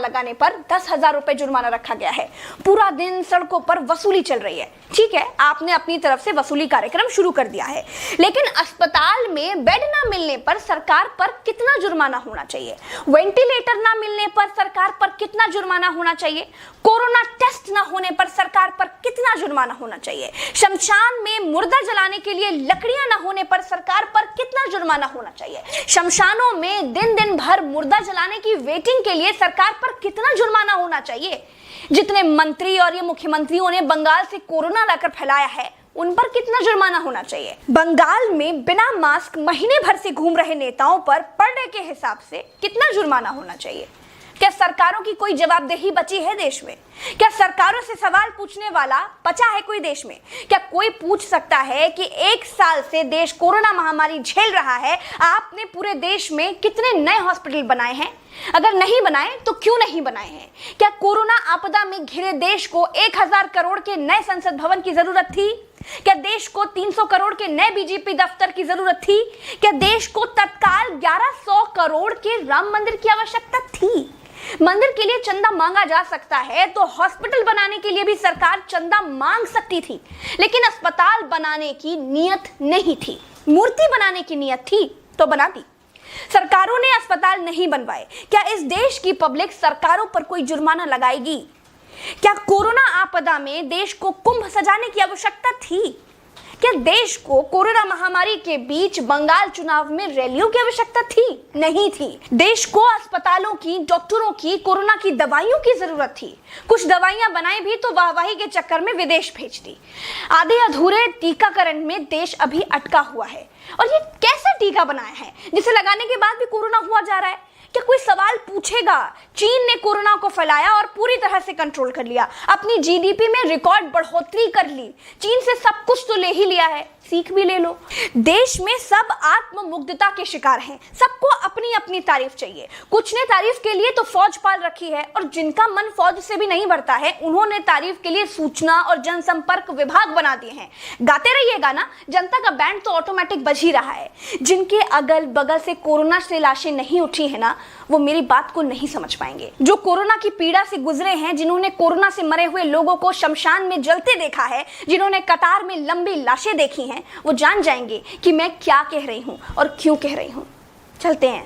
लगाने पर 10,000 रुपए जुर्माना रखा गया है। पूरा दिन सड़कों पर वसूली चल रही है। ठीक है, आपने अपनी तरफ से वसूली कार्यक्रम शुरू कर दिया है, लेकिन अस्पताल में बेड ना मिलने पर सरकार पर कितना जुर्माना होना चाहिए? वेंटिलेटर ना मिलने पर सरकार पर कितना जुर्माना होना चाहिए? कोरोना टेस्ट ना होने पर सरकार पर कितना जुर्माना होना चाहिए? शमशान में मुर्दा जलाने के लिए लकड़ियां ना होने पर सरकार पर कितना जुर्माना होना चाहिए? शमशानों में दिन दिन भर मुर्दा जलाने की वेटिंग के लिए सरकार पर कितना जुर्माना होना चाहिए? जितने मंत्री और ये मुख्यमंत्रियों ने बंगाल से कोरोना लाकर फैलाया है, उन पर कितना जुर्माना होना चाहिए? बंगाल में बिना मास्क महीने भर से घूम रहे नेताओं पर पर डे के हिसाब से कितना जुर्माना होना चाहिए? क्या सरकारों की कोई जवाबदेही बची है देश में? क्या सरकारों से सवाल पूछने वाला बचा है कोई देश में? क्या कोई पूछ सकता है कि 1 साल से देश कोरोना महामारी झेल रहा है, आपने पूरे देश में कितने नए हॉस्पिटल बनाए हैं? अगर नहीं बनाए तो क्यों नहीं बनाए हैं? क्या कोरोना आपदा में घिरे देश को 1,000 करोड़ के नए संसद भवन की जरूरत थी? क्या देश को 300 करोड़ के नए बीजेपी दफ्तर की जरूरत थी? क्या देश को तत्काल 1100 करोड़ के राम मंदिर की आवश्यकता थी? मंदिर के लिए चंदा मांगा जा सकता है तो हॉस्पिटल बनाने के लिए भी सरकार चंदा मांग सकती थी, लेकिन अस्पताल बनाने की नियत नहीं थी। मूर्ति बनाने की नियत थी तो बना दी। सरकारों ने अस्पताल नहीं बनवाए। क्या इस देश की पब्लिक सरकारों पर कोई जुर्माना लगाएगी? क्या कोरोना आपदा में देश को कुंभ सजाने की आवश्यकता थी? क्या देश को कोरोना महामारी के बीच बंगाल चुनाव में रैलियों की आवश्यकता थी? नहीं थी। देश को अस्पतालों की, डॉक्टरों की, कोरोना की दवाइयों की जरूरत थी। कुछ दवाइयां बनाई भी तो वाहवाही के चक्कर में विदेश भेज दी। आधे अधूरे टीकाकरण में देश अभी अटका हुआ है। और ये कैसा टीका बनाया है जिसे लगाने के बाद भी कोरोना हुआ जा रहा है? क्या कोई सवाल पूछेगा? चीन ने कोरोना को फैलाया और पूरी तरह से कंट्रोल कर लिया। अपनी जीडीपी में रिकॉर्ड बढ़ोतरी कर ली। चीन से सब कुछ तो ले ही लिया है, सीख भी ले लो। देश में सब आत्ममुग्धता के शिकार हैं। सबको अपनी अपनी तारीफ चाहिए। कुछ ने तारीफ के लिए तो फौज पाल रखी है, और जिनका मन फौज से भी नहीं भरता है, उन्होंने तारीफ के लिए सूचना और जनसंपर्क विभाग बना दिए हैं। गाते रहिएगा ना, जनता का बैंड तो ऑटोमेटिक बज ही रहा है। जिनके अगल बगल से कोरोना से लाशें नहीं उठी है ना, वो मेरी बात को नहीं समझ पाएंगे। जो कोरोना की पीड़ा से गुजरे हैं, जिन्होंने कोरोना से मरे हुए लोगों को शमशान में जलते देखा है, जिन्होंने कतार में लंबी लाशें देखी हैं, वो जान जाएंगे कि मैं क्या कह रही हूं और क्यों कह रही हूं। चलते हैं।